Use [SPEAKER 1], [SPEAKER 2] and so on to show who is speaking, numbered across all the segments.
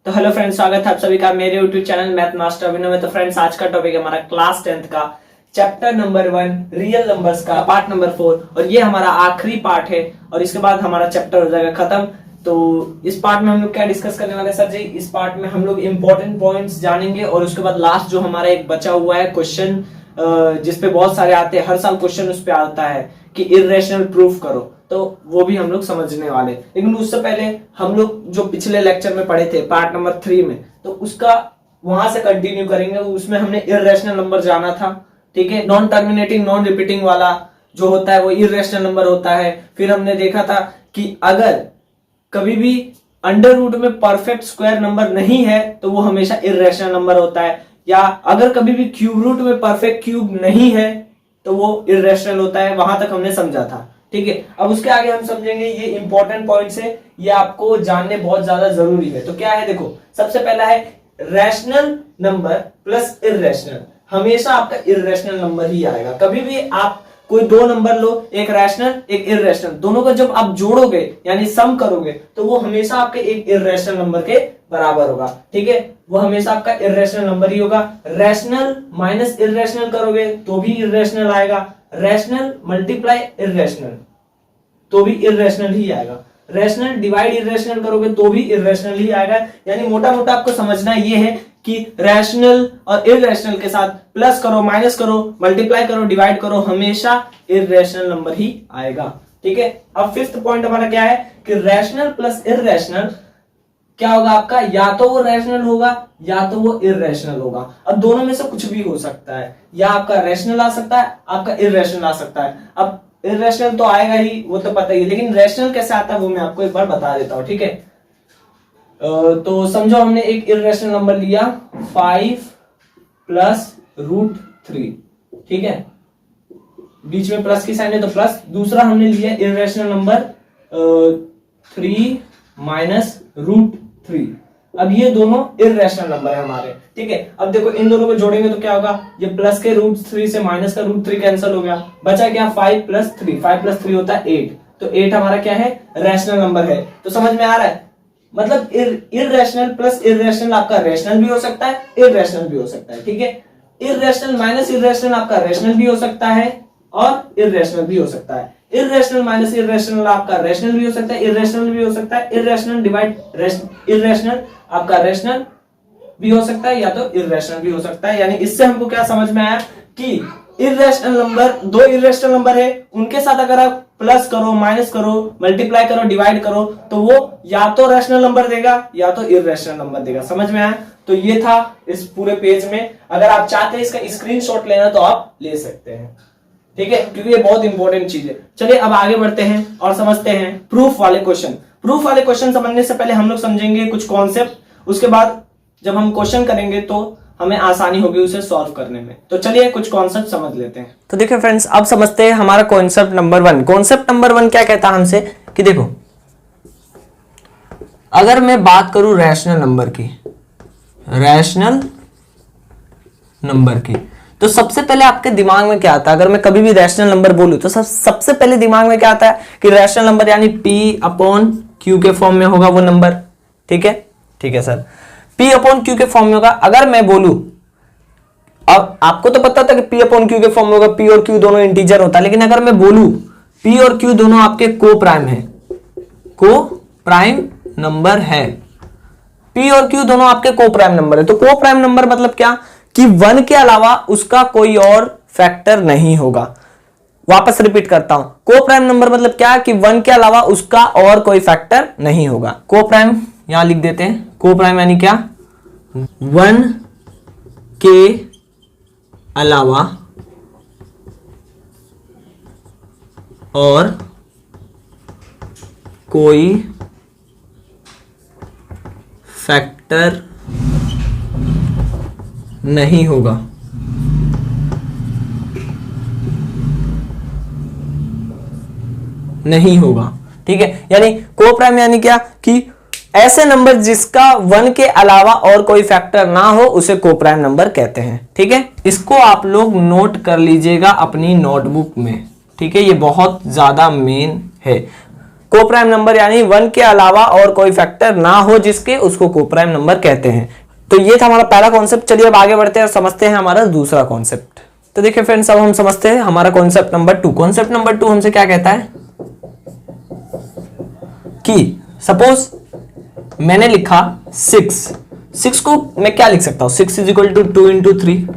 [SPEAKER 1] तो hello friends, स्वागत है आप सभी का मेरे यूट्यूब चैनल मैथ मास्टर अभिनव में। तो फ्रेंड्स, आज का टॉपिक है हमारा क्लास 10th का चैप्टर नंबर 1 रियल नंबर्स का पार्ट नंबर 4 और ये हमारा आखिरी पार्ट है और इसके बाद हमारा चैप्टर हो जाएगा खत्म। तो इस पार्ट में हम लोग क्या डिस्कस करने वाले हैं सर जी? इस पार्ट में हम लोग इंपॉर्टेंट पॉइंट्स जानेंगे और उसके बाद लास्ट जो हमारा एक बचा हुआ है क्वेश्चन जिसपे बहुत सारे आते हैं, हर साल क्वेश्चन उस पे आता है कि इर्रेशनल प्रूफ करो, तो वो भी हम लोग समझने वाले। लेकिन उससे पहले हम लोग जो पिछले लेक्चर में पढ़े थे पार्ट नंबर 3 में, तो उसका वहां से कंटिन्यू करेंगे। उसमें हमने इर्रेशनल नंबर जाना था, ठीक है। नॉन टर्मिनेटिंग नॉन रिपीटिंग वाला जो होता है वो इर्रेशनल नंबर होता है। फिर हमने देखा था कि अगर कभी भी अंडर रूट में परफेक्ट स्क्वायर नंबर नहीं है तो वो हमेशा इर्रेशनल नंबर होता है, या अगर कभी भी क्यूब रूट में परफेक्ट क्यूब नहीं है तो वो इर्रेशनल होता है। वहां तक हमने समझा था, ठीक है। अब उसके आगे हम समझेंगे, ये इंपॉर्टेंट पॉइंट्स है, ये आपको जानने बहुत ज्यादा जरूरी है। तो क्या है, देखो, सबसे पहला है रैशनल नंबर प्लस इर्रेशनल। हमेशा आपका इर्रेशनल नंबर ही आएगा। कभी भी आप कोई दो नंबर लो, एक रैशनल एक इर्रेशनल, दोनों को जब आप जोड़ोगे यानी सम करोगे तो वो हमेशा आपके एक इर्रेशनल नंबर के बराबर होगा, ठीक है। वो हमेशा आपका इर्रेशनल नंबर ही होगा। रैशनल माइनस इर्रेशनल करोगे तो भी इर्रेशनल आएगा। रैशनल मल्टीप्लाई इर्रेशनल तो भी इर्रेशनल ही आएगा। रैशनल डिवाइड इर्रेशनल करोगे तो भी इर्रेशनल ही आएगा। यानी मोटा मोटा आपको समझना ये है कि रैशनल और इर्रेशनल के साथ प्लस करो, माइनस करो, मल्टीप्लाई करो, डिवाइड करो, हमेशा इर्रेशनल नंबर ही आएगा, ठीक है। अब फिफ्थ पॉइंट हमारा क्या है कि रैशनल प्लस इर्रेशनल क्या होगा आपका? या तो वो रैशनल होगा या तो वो इर्रेशनल होगा। अब दोनों में से कुछ भी हो सकता है, या आपका रैशनल आ सकता है, आपका इर्रेशनल आ सकता है। अब इर्रेशनल तो आएगा ही, वो तो पता ही है, लेकिन रैशनल कैसे आता है वो मैं आपको एक बार बता देता हूं, ठीक है। तो समझो हमने एक इर्रेशनल नंबर लिया 5 प्लस रूट 3, ठीक है। बीच में प्लस की साइन है तो प्लस। दूसरा हमने लिया इर्रेशनल नंबर 3 माइनस रूट 3। अब ये दोनों इर्रेशनल नंबर है हमारे, ठीक है। अब देखो इन दोनों को जोड़ेंगे तो क्या होगा? ये प्लस के रूट 3 से माइनस का रूट 3 कैंसिल हो गया, बचा क्या? 5 प्लस 3। 5 प्लस 3 होता है 8। तो 8 हमारा क्या है? रैशनल नंबर है। तो समझ में आ रहा है? मतलब इर्रेशनल प्लस इर्रेशनल आपका रैशनल भी हो सकता है, इर्रेशनल भी हो सकता है, ठीक है। इर्रेशनल माइनस इर्रेशनल आपका रैशनल भी हो सकता है और इर्रेशनल भी हो सकता है। इर्रेशनल माइनस इर्रेशनल आपका रैशनल भी हो सकता है, इर्रेशनल भी हो सकता है। इर्रेशनल डिवाइड इर्रेशनल आपका रैशनल भी हो सकता है या तो इर्रेशनल भी हो सकता है। यानी इससे हमको क्या समझ में आया कि इर्रेशनल नंबर, दो इर्रेशनल नंबर है, उनके साथ अगर आप प्लस करो, माइनस करो, मल्टीप्लाई करो, डिवाइड करो तो वो या तो रैशनल नंबर देगा या तो इर्रेशनल नंबर देगा। समझ में आया? तो ये था इस पूरे पेज में। अगर आप चाहते हैं इसका स्क्रीनशॉट लेना तो आप ले सकते हैं, ठीक है, क्योंकि ये बहुत इंपॉर्टेंट चीज है। चलिए अब आगे बढ़ते हैं और समझते हैं प्रूफ वाले क्वेश्चन। प्रूफ वाले क्वेश्चन समझने से पहले हम लोग समझेंगे कुछ कॉन्सेप्ट, उसके बाद जब हम क्वेश्चन करेंगे तो हमें आसानी होगी उसे सॉल्व करने में। तो चलिए कुछ कॉन्सेप्ट समझ लेते हैं। तो देखिए फ्रेंड्स, अब समझते हैं हमारा कॉन्सेप्ट नंबर 1। कॉन्सेप्ट नंबर 1 क्या कहता है हमसे कि देखो, अगर मैं बात करूं रैशनल नंबर की, रैशनल नंबर की, तो सबसे पहले आपके दिमाग में क्या आता है? अगर मैं कभी भी रैशनल नंबर बोलूं तो सबसे पहले दिमाग में क्या आता है कि रैशनल नंबर यानी P/Q के फॉर्म में होगा वो नंबर, ठीक है। ठीक है सर, P/Q के फॉर्म में होगा। अगर मैं बोलूं, अब आपको तो पता था कि P/Q के फॉर्म में होगा, P और Q दोनों इंटीजर होता है, लेकिन अगर मैं बोलूं P और Q दोनों आपके को प्राइम है, को प्राइम नंबर है, P और Q दोनों आपके को प्राइम नंबर है, तो को प्राइम नंबर मतलब क्या कि 1 के अलावा उसका कोई और फैक्टर नहीं होगा। वापस रिपीट करता हूं, को प्राइम नंबर मतलब क्या कि 1 के अलावा उसका और कोई फैक्टर नहीं होगा। को प्राइम यहां लिख देते हैं, को प्राइम यानी क्या? 1 के अलावा और कोई फैक्टर नहीं होगा। नहीं होगा, ठीक है। यानी को प्राइम यानी क्या कि ऐसे नंबर जिसका 1 के अलावा और कोई फैक्टर ना हो उसे को प्राइम नंबर कहते हैं, ठीक है। इसको आप लोग नोट कर लीजिएगा अपनी नोटबुक में, ठीक है। ये बहुत ज्यादा मेन है। को प्राइम नंबर यानी 1 के अलावा और कोई फैक्टर ना हो जिसके, उसको को प्राइम नंबर कहते हैं। तो ये था हमारा पहला कॉन्सेप्ट। चलिए अब आगे बढ़ते हैं और समझते हैं हमारा दूसरा कॉन्सेप्ट। तो देखिए फ्रेंड्स, अब हम समझते हैं हमारा कॉन्सेप्ट नंबर 2। कॉन्सेप्ट नंबर 2 हमसे क्या कहता है कि सपोज मैंने लिखा 6 को मैं क्या लिख सकता हूं, 6 इज इक्वल टू 2 इंटू 3,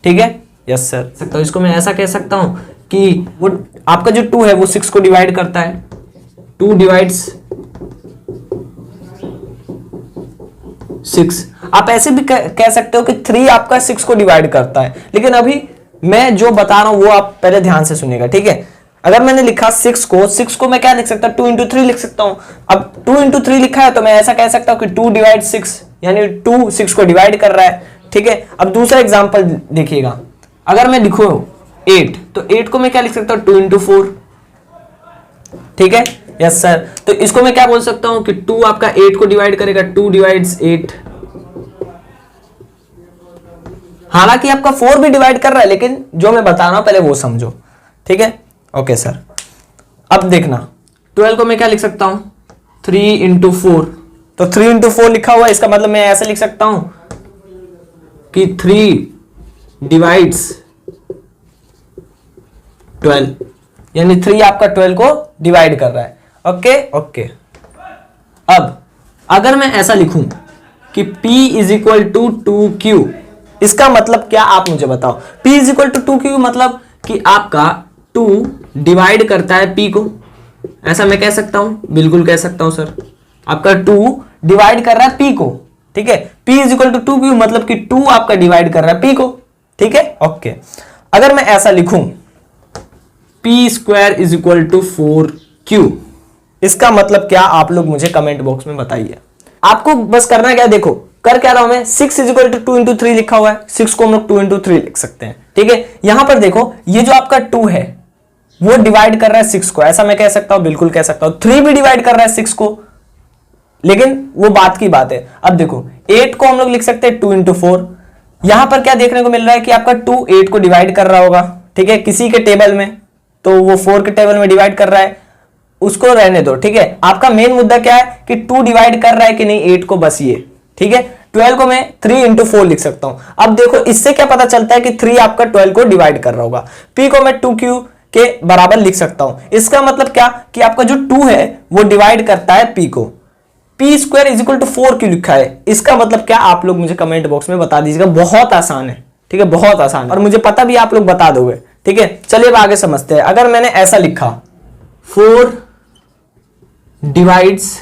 [SPEAKER 1] ठीक है, यस सर। सकता हूं इसको मैं ऐसा कह सकता हूं कि वो आपका जो 2 है वो 6 को डिवाइड करता है, 2 डिवाइड्स 6। आप ऐसे भी कह सकते हो कि 3 आपका 6 को डिवाइड करता है, लेकिन अभी मैं जो बता रहा हूं वो आप पहले ध्यान से सुनिएगा, ठीक है। अगर मैंने लिखा 6 को मैं क्या लिख सकता हूं, 2 इंटू 3 लिख सकता हूं। अब 2 इंटू 3 लिखा है तो मैं ऐसा कह सकता हूं कि 2 डिवाइड 6, यानी 2 6 को डिवाइड कर रहा है, ठीक है। अब दूसरा एग्जांपल देखिएगा, अगर मैं लिखूं 8 तो 8 को मैं क्या लिख सकता हूं, 2 इंटू 4, ठीक है, यस सर। तो इसको मैं क्या बोल सकता हूं कि 2 आपका 8 को डिवाइड करेगा, 2 डिवाइड्स 8। हालांकि आपका 4 भी डिवाइड कर रहा है, लेकिन जो मैं बता रहा हूं पहले वो समझो, ठीक है, ओके सर। अब देखना 12 को मैं क्या लिख सकता हूं, 3 इंटू 4। तो 3 इंटू 4 लिखा हुआ है, इसका मतलब मैं ऐसे लिख सकता हूं कि 3 डिवाइड्स 12, यानी 3 आपका 12 को डिवाइड कर रहा है, ओके ओके। अब अगर मैं ऐसा लिखूं कि P is equal to 2Q, इसका मतलब क्या आप मुझे बताओ। P is equal to 2Q मतलब कि आपका 2 डिवाइड करता है P को, ऐसा मैं कह सकता हूं, बिल्कुल कह सकता हूं सर। आपका 2 डिवाइड कर रहा है P को, ठीक है। P is equal to 2Q मतलब कि 2 आपका डिवाइड कर रहा है P को, ठीक है, ओके। अगर मैं ऐसा लिखूं P square is equal to 4Q, इसका मतलब क्या आप लोग मुझे कमेंट बॉक्स में बताइए। आपको बस करना क्या, देखो कर क्या रहा हूं मैं, 6 इज इक्वल टू 2 इंटू 3 लिखा हुआ है, 6 को हम लोग 2 इंटू 3 लिख सकते हैं, ठीक है। यहां पर देखो ये जो आपका 2 है वो डिवाइड कर रहा है 6 को, ऐसा मैं कह सकता हूं, बिल्कुल कह सकता हूं। 3 भी डिवाइड कर रहा है 6 को, लेकिन वो बात की बात है। अब देखो 8 को हम लोग लिख सकते हैं 2 इंटू 4। यहां पर क्या देखने को मिल रहा है कि आपका 2 8 को डिवाइड कर रहा होगा, ठीक है, किसी के टेबल में, तो वो 4 के टेबल में डिवाइड कर रहा है, उसको रहने दो, ठीक है। आपका मेन मुद्दा क्या है कि 2 डिवाइड कर रहा है कि नहीं 8 को, बस ये, ठीक है। 12 को मैं 3 इंटू 4 लिख सकता हूं। अब देखो इससे क्या पता चलता है कि 3 आपका 12 को डिवाइड कर रहा होगा। P को मैं 2Q के बराबर लिख सकता हूं। इसका मतलब क्या कि आपका जो 2 है वो डिवाइड करता है P को। P square is equal to 4Q लिखा है, इसका मतलब क्या आप लोग मुझे कमेंट बॉक्स में बता दीजिएगा। बहुत आसान है, ठीक है, बहुत आसान है, और मुझे पता भी आप लोग बता दोगे, ठीक है। चलिए अब आगे समझते हैं। अगर मैंने ऐसा लिखा 4 डिवाइड्स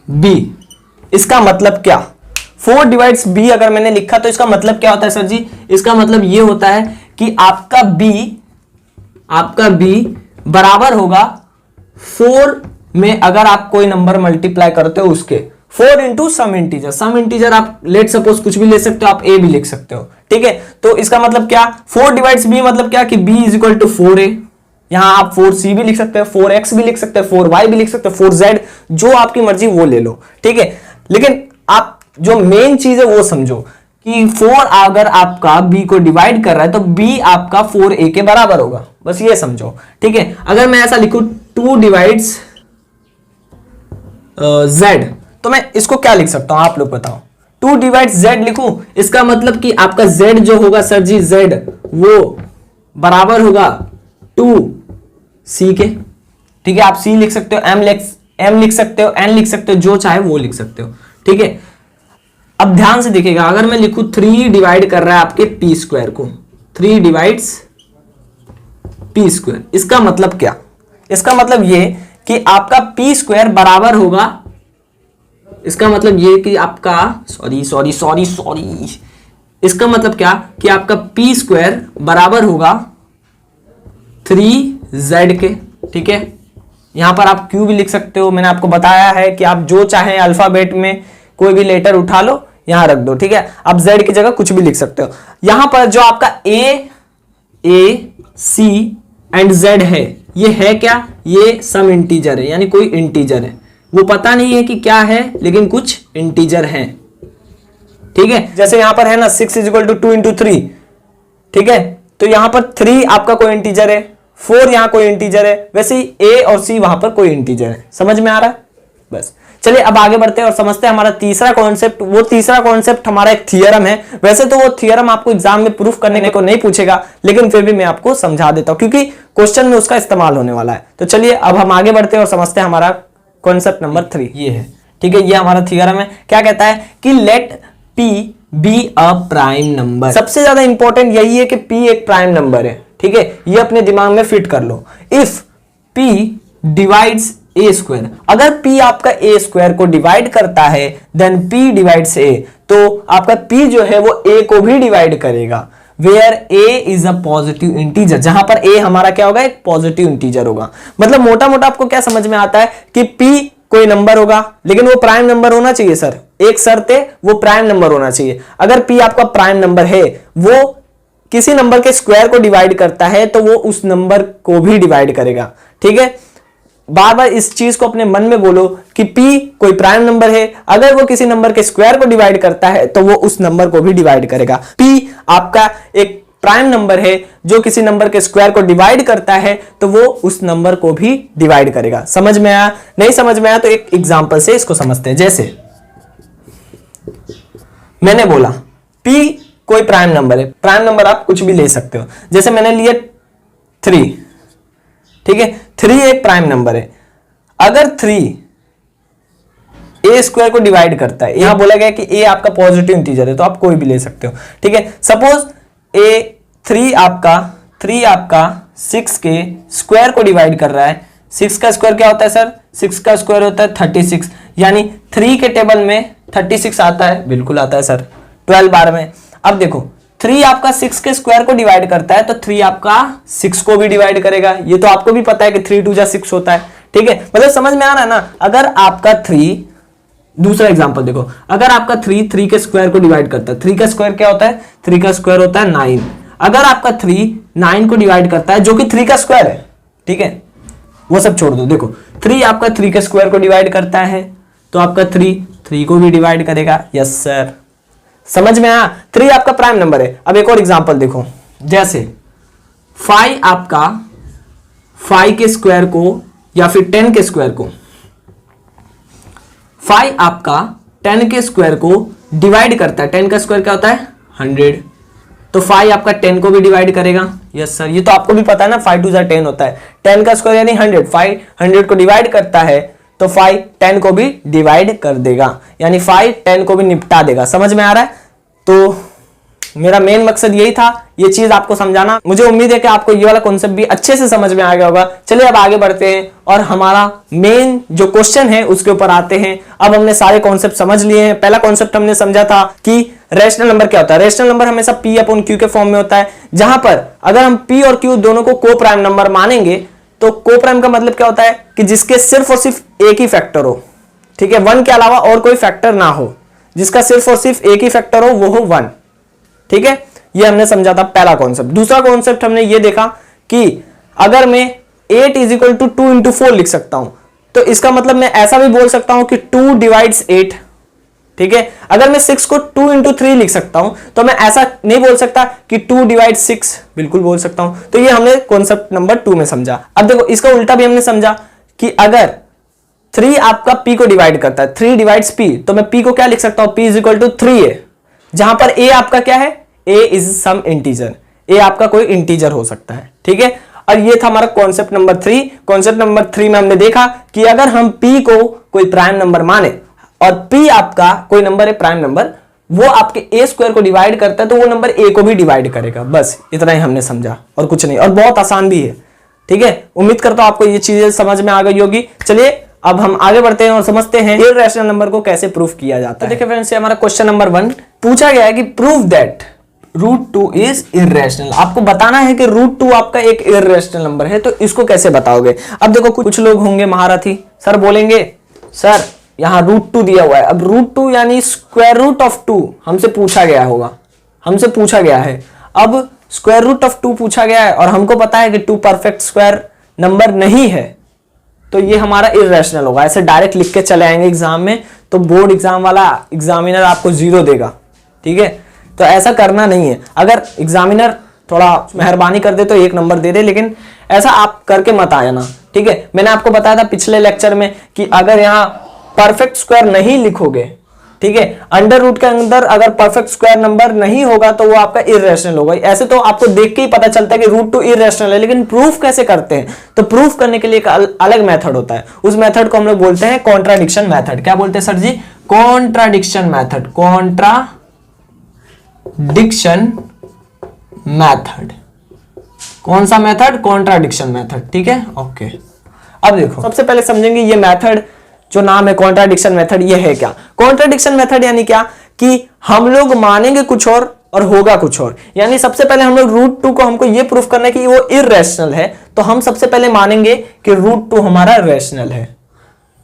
[SPEAKER 1] B, इसका मतलब क्या, 4 डिवाइड्स B अगर मैंने लिखा तो इसका मतलब क्या होता है सर जी, इसका मतलब ये होता है कि आपका B बराबर होगा 4 में अगर आप कोई नंबर मल्टीप्लाई करते हो उसके, 4 इंटू सम इंटीजर आप लेट सपोज कुछ भी ले सकते हो, आप A भी लिख सकते हो, ठीक है। तो इसका मतलब क्या, 4 डिवाइड्स B मतलब क्या कि B is equal to 4A। यहां आप 4C भी लिख सकते हो, 4X भी लिख सकते हो, 4Y भी लिख सकते हो, 4Z, जो आपकी मर्जी वो ले लो, ठीक है। लेकिन आप जो मेन चीज है वो समझो कि 4 अगर आपका B को डिवाइड कर रहा है तो B आपका 4A के बराबर होगा, बस ये समझो, ठीक है। अगर मैं ऐसा लिखूं 2 डिवाइड्स Z, तो मैं इसको क्या लिख सकता हूं, आप लोग बताओ। 2 डिवाइड्स Z लिखूं, इसका मतलब कि आपका Z जो होगा सर जी, Z वो बराबर होगा 2C के, ठीक है। आप C लिख सकते हो, M लिख सकते हो, N लिख सकते हो, जो चाहे वो लिख सकते हो, ठीक है। अब ध्यान से देखिएगा, अगर मैं लिखूं 3 डिवाइड कर रहा है आपके P स्क्वायर को, 3 डिवाइड्स P स्क्वायर, इसका मतलब क्या, इसका मतलब ये कि आपका P स्क्वायर बराबर होगा, इसका मतलब ये कि आपका सॉरी, इसका मतलब क्या कि आपका P स्क्वायर बराबर होगा 3Z के, ठीक है। यहां पर आप Q भी लिख सकते हो, मैंने आपको बताया है कि आप जो चाहें अल्फाबेट में कोई भी लेटर उठा लो, यहां रख दो, ठीक है। आप Z की जगह कुछ भी लिख सकते हो। यहां पर जो आपका C एंड Z है, ये है क्या, ये सम इंटीजर है, यानी कोई इंटीजर है, वो पता नहीं है कि क्या है, लेकिन कुछ इंटीजर है, ठीक है। जैसे यहां पर है ना 6 इज इक्वल टू 2 इंटू 3, ठीक है। तो यहां पर 3 आपका कोई इंटीजर है,
[SPEAKER 2] 4 यहाँ कोई इंटीजर है, वैसे ही ए और सी वहां पर कोई इंटीजर है। समझ में आ रहा है? बस चलिए अब आगे बढ़ते हैं और समझते हैं हमारा तीसरा कॉन्सेप्ट। वो तीसरा कॉन्सेप्ट हमारा एक थियरम है। वैसे तो वो थियरम आपको एग्जाम में प्रूफ करने को नहीं पूछेगा, लेकिन फिर भी मैं आपको समझा देता हूं क्योंकि क्वेश्चन में उसका इस्तेमाल होने वाला है। तो चलिए अब हम आगे बढ़ते हैं और समझते हैं हमारा कॉन्सेप्ट नंबर 3 ये है। ठीक है, ये हमारा थियरम है। क्या कहता है कि let P be a prime number. सबसे ज्यादा इंपॉर्टेंट यही है कि P एक प्राइम नंबर है। ठीक है, ये अपने दिमाग में फिट कर लो। If P divides A square, अगर P आपका ए स्क्वायर को डिवाइड करता है देन P डिवाइड्स ए, तो आपका P जो है वो ए को भी डिवाइड करेगा। Where A is a positive integer, जहां पर ए हमारा क्या होगा, एक पॉजिटिव इंटीजर होगा। मतलब मोटा मोटा आपको क्या समझ में आता है कि P कोई नंबर होगा, लेकिन वो प्राइम नंबर होना चाहिए सर। एक शर्त है, वो प्राइम नंबर होना चाहिए। अगर P आपका प्राइम नंबर है, वो किसी नंबर के स्क्वायर को डिवाइड करता है तो वो उस नंबर को भी डिवाइड करेगा। ठीक है, बार बार इस चीज को अपने मन में बोलो कि P कोई प्राइम नंबर है, अगर वो किसी नंबर के स्क्वायर को डिवाइड करता है तो वो उस नंबर को भी डिवाइड करेगा। P आपका एक प्राइम नंबर है जो किसी नंबर के स्क्वायर को डिवाइड करता है तो वो उस नंबर को भी डिवाइड करेगा। समझ में आया? नहीं समझ में आया तो एक एग्जांपल से इसको समझते हैं। जैसे मैंने बोला P कोई प्राइम नंबर है, प्राइम नंबर आप कुछ भी ले सकते हो। जैसे मैंने लिया 3, ठीक है, 3 एक प्राइम नंबर है। अगर 3 ए स्क्वायर को डिवाइड करता है, यहां बोला गया कि ए आपका पॉजिटिव इंटीजर है तो आप कोई भी ले सकते हो। ठीक है, सपोज ए 3 आपका 6 के स्क्वायर को डिवाइड कर रहा है। 6 का स्क्वायर क्या होता है सर? 6 का स्क्वायर होता है 36, यानी 3 के टेबल में 36 आता है। बिल्कुल आता है सर, 12 बार में। अब देखो 3 आपका 6 के स्क्वायर को डिवाइड करता है तो 3 आपका 6 को भी डिवाइड करेगा। ये तो आपको भी पता है कि 3 2 जा 6 होता है। ठीक है, मतलब समझ में आ रहा है ना? अगर आपका 3, दूसरा एग्जांपल देखो, अगर आपका 3 के स्क्वायर को डिवाइड करता है, 3 का स्क्वायर क्या होता है? 3 का स्क्वायर होता है 9। अगर आपका 3 9 को डिवाइड करता है, जो कि 3 का स्क्वायर है, ठीक है, वो सब छोड़ दो। देखो 3 आपका 3 के स्क्वायर को डिवाइड करता है तो आपका 3 को भी डिवाइड करेगा। यस सर, समझ में आया? 3 आपका प्राइम नंबर है। अब एक और एग्जांपल देखो, जैसे 5 आपका 5 के स्क्वायर को या फिर 10 के स्क्वायर को, 5 आपका 10 के स्क्वायर को डिवाइड करता है। 10 का स्क्वायर क्या होता है? 100, तो 5 आपका 10 को भी डिवाइड करेगा। यस सर, ये तो आपको भी पता है ना, 5 2 10 होता है। 10 का स्क्वायर यानी 100, 5 100 को डिवाइड करता है तो 5 10 को भी डिवाइड कर देगा, यानी 5 10 को भी निपटा देगा। समझ में आ रहा है? तो मेरा मेन मकसद यही था, ये चीज आपको समझाना। मुझे उम्मीद है कि आपको ये वाला कॉन्सेप्ट भी अच्छे से समझ में आ गया होगा। चलिए अब आगे बढ़ते हैं और हमारा मेन जो क्वेश्चन है उसके ऊपर आते हैं। अब हमने सारे कॉन्सेप्ट समझ लिए हैं। पहला कॉन्सेप्ट हमने समझा था कि रैशनल नंबर क्या होता है। रैशनल नंबर हमेशा P अपॉन Q के फॉर्म में होता है, जहां पर अगर हम P और Q दोनों को को प्राइम नंबर मानेंगे तो को प्राइम का मतलब क्या होता है कि जिसके सिर्फ और सिर्फ एक ही फैक्टर हो। ठीक है, 1 के अलावा और कोई फैक्टर ना हो, जिसका सिर्फ और सिर्फ एक ही फैक्टर हो, वो हो 1। ठीक है, ये हमने समझा था पहला कॉन्सेप्ट। दूसरा कॉन्सेप्ट हमने ये देखा कि अगर मैं 8 इज इक्वल टू 2 इंटू 4 लिख सकता हूं तो इसका मतलब मैं ऐसा भी बोल सकता हूं कि 2 डिवाइड्स 8। ठीक है, अगर मैं 6 को 2 इंटू 3 लिख सकता हूं तो मैं ऐसा नहीं बोल सकता कि 2 डिवाइड्स 6, बिल्कुल बोल सकता हूं। तो ये हमने कॉन्सेप्ट नंबर 2 में समझा। अब देखो इसका उल्टा भी हमने समझा कि अगर 3 आपका P को डिवाइड करता है, 3 डिवाइड्स P, तो मैं P को क्या लिख सकता हूं? P is equal to 3A, जहां पर A आपका क्या है? A is some integer, A आपका कोई इंटीजर हो सकता है। ठीक है, और ये था हमारा कॉन्सेप्ट नंबर 3। कॉन्सेप्ट नंबर 3 में हमने देखा कि अगर हम P को कोई प्राइम नंबर माने और P आपका कोई नंबर है प्राइम नंबर, वो आपके A स्क्वायर को डिवाइड करता है तो वो नंबर A को भी डिवाइड करेगा। बस इतना ही हमने समझा और कुछ नहीं, और बहुत आसान भी है। ठीक है, उम्मीद करता हूं आपको ये चीजें समझ में आ गई होगी। चलिए अब हम आगे बढ़ते हैं और समझते हैं इररेशनल नंबर को कैसे प्रूफ किया जाता है। देखिए फ्रेंड्स, हमारा क्वेश्चन नंबर 1 पूछा गया है कि प्रूव दैट √2 इज इररेशनल। आपको बताना है कि √2 आपका एक इररेशनल नंबर है, तो इसको कैसे बताओगे? अब देखो कुछ लोग होंगे महारथी, सर बोलेंगे सर यहां √2 दिया हुआ है। अब √2 यानी स्क्वायर रूट ऑफ 2 हमसे पूछा गया होगा, हमसे पूछा गया है। अब स्क्वायर रूट ऑफ 2 पूछा गया है और हमको पता है कि 2 परफेक्ट स्क्वायर नंबर नहीं है, तो ये हमारा इररेशनल होगा। ऐसे डायरेक्ट लिख के चले आएंगे एग्जाम में तो बोर्ड एग्जाम वाला एग्जामिनर आपको 0 देगा। ठीक है, तो ऐसा करना नहीं है। अगर एग्जामिनर थोड़ा मेहरबानी कर दे तो 1 नंबर दे दे, लेकिन ऐसा आप करके मत आना, ठीक है। मैंने आपको बताया था पिछले लेक्चर में कि अगर यहाँ परफेक्ट स्क्वायर नहीं लिखोगे, ठीक है, अंडर रूट के अंदर अगर परफेक्ट स्क्वायर नंबर नहीं होगा तो वो आपका इररेशनल होगा। ऐसे तो आपको देख के ही पता चलता है कि रूट टू इररेशनल है, लेकिन प्रूफ कैसे करते हैं? तो प्रूफ करने के लिए एक अलग मेथड होता है, उस मेथड को हम लोग बोलते हैं कॉन्ट्राडिक्शन मेथड। क्या बोलते हैं सर जी? Contradiction method, contradiction method. कौन सा मेथड? कॉन्ट्राडिक्शन मेथड, ठीक है, ओके। अब देखो सबसे पहले समझेंगे ये मेथड जो नाम है कॉन्ट्राडिक्शन मेथड, ये है क्या? कॉन्ट्राडिक्शन मेथड यानी क्या कि हम लोग मानेंगे कुछ और होगा कुछ और। यानी सबसे पहले हम लोग रूट टू को हमको ये प्रूफ करना है कि वो इररेशनल है, तो हम सबसे पहले मानेंगे कि रूट टू हमारा रेशनल है।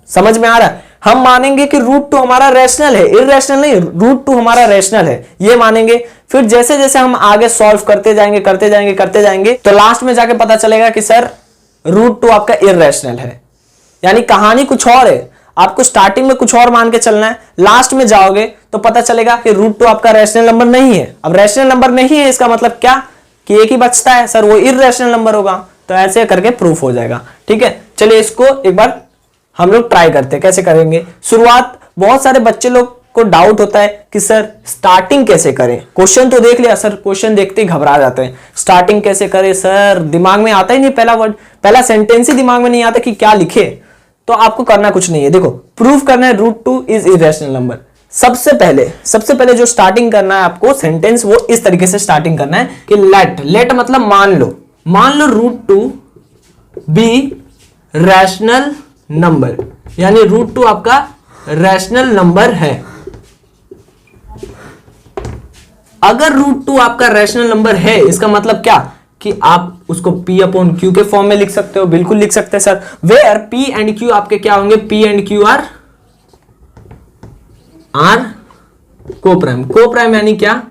[SPEAKER 2] समझ में आ रहा है? हम मानेंगे कि रूट टू हमारा रेशनल है, इररेशनल नहीं, रूट टू हमारा रेशनल है, ये मानेंगे। फिर जैसे जैसे हम आगे सॉल्व करते जाएंगे तो लास्ट में जाके पता चलेगा कि सर रूट टू आपका इररेशनल है। यानी कहानी कुछ और है, आपको स्टार्टिंग में कुछ और मान के चलना है, लास्ट में जाओगे तो पता चलेगा कि रूट टू आपका रैशनल नंबर नहीं है। अब रैशनल नंबर नहीं है इसका मतलब क्या कि एक ही बचता है, सर वो इररेशनल नंबर होगा। तो ऐसे करके प्रूफ हो जाएगा, ठीक है। चलिए इसको एक बार हम लोग ट्राई करते हैं, कैसे करेंगे। शुरुआत बहुत सारे बच्चे लोग को डाउट होता है कि सर स्टार्टिंग कैसे करें। क्वेश्चन तो देख लिया सर, क्वेश्चन देखते ही घबरा जाते हैं, स्टार्टिंग कैसे करें सर, दिमाग में आता ही नहीं, पहला वर्ड, पहला सेंटेंस ही दिमाग में नहीं आता कि क्या लिखे। तो आपको करना कुछ नहीं है, देखो प्रूफ करना है root two is irrational number. सबसे पहले जो स्टार्टिंग करना है आपको सेंटेंस, वो इस तरीके से स्टार्टिंग करना है कि लेट मतलब मान लो root two be rational number, यानी रूट टू आपका रैशनल नंबर है। अगर रूट टू आपका रैशनल नंबर है, इसका मतलब क्या कि आप उसको P अपॉन Q के फॉर्म में लिख सकते हो, बिल्कुल लिख सकते हैं sir. Where P and Q आपके क्या होंगे? P and Q are coprime यानी क्या?